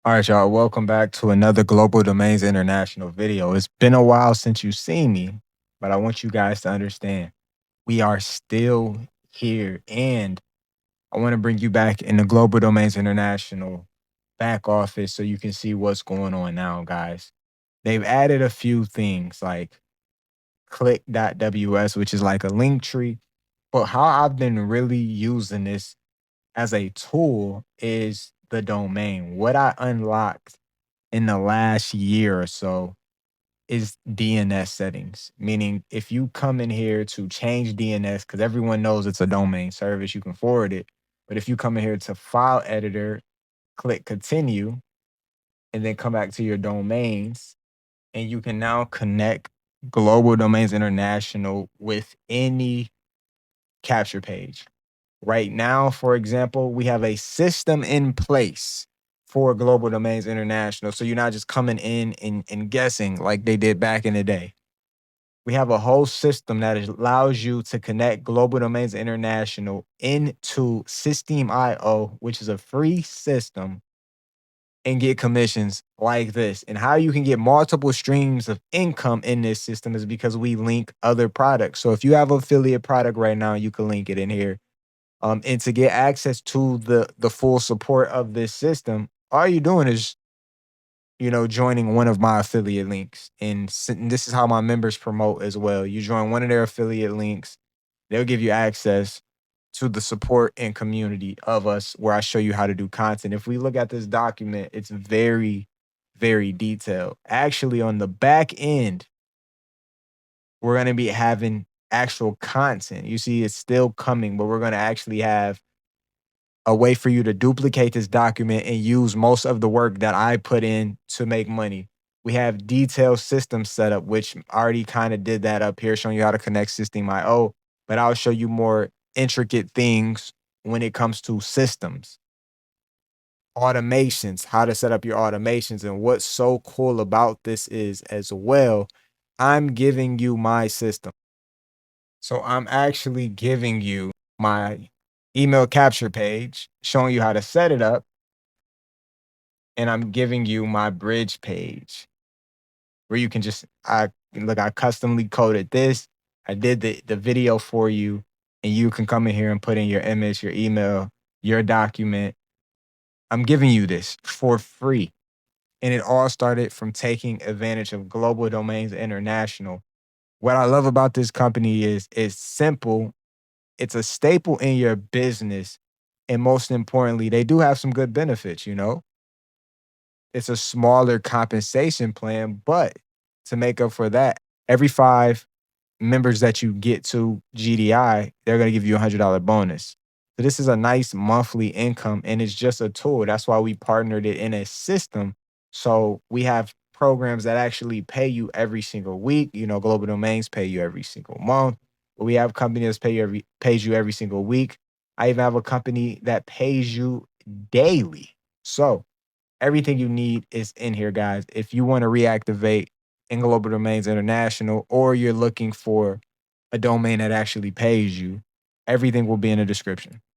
All right, y'all. Welcome back to another Global Domains International video. It's been a while since you've seen me, but I want you guys to understand we are still here. And I want to bring you back in the Global Domains International back office so you can see what's going on now, guys. They've added a few things like click.ws, which is like a link tree. But how I've been really using this as a tool is the domain. What I unlocked in the last year or so is DNS settings. Meaning, if you come in here to change DNS, because everyone knows it's a domain service, you can forward it. But if you come in here to file editor, click continue, and then come back to your domains, and you can now connect Global Domains International with any capture page. Right now, for example, we have a system in place for Global Domains International. So you're not just coming in and guessing like they did back in the day. We have a whole system that allows you to connect Global Domains International into System.io, which is a free system, and get commissions like this. And how you can get multiple streams of income in this system is because we link other products. So if you have an affiliate product right now, you can link it in here. And to get access to the full support of this system, all you're doing is, joining one of my affiliate links. And this is how my members promote as well. You join one of their affiliate links, they'll give you access to the support and community of us where I show you how to do content. If we look at this document, it's very, very detailed. Actually, on the back end, we're going to be having actual content. You see, it's still coming, but we're going to actually have a way for you to duplicate this document and use most of the work that I put in to make money. We have detailed system setup, which I already kind of did that up here, showing you how to connect System.io, but I'll show you more intricate things when it comes to systems, automations, how to set up your automations. And what's so cool about this is as well, I'm giving you my system. So I'm actually giving you my email capture page, showing you how to set it up. And I'm giving you my bridge page where you can just, I customly coded this. I did the video for you, and you can come in here and put in your image, your email, your document. I'm giving you this for free. And it all started from taking advantage of Global Domains International. What I love about this company is it's simple. It's a staple in your business. And most importantly, they do have some good benefits. It's a smaller compensation plan, but to make up for that, every 5 members that you get to GDI, they're going to give you $100 bonus. So this is a nice monthly income, and it's just a tool. That's why we partnered it in a system. So we have programs that actually pay you every single week. Global Domains pay you every single month. But we have companies that pays you every single week. I even have a company that pays you daily. So everything you need is in here, guys. If you want to reactivate in Global Domains International, or you're looking for a domain that actually pays you, everything will be in the description.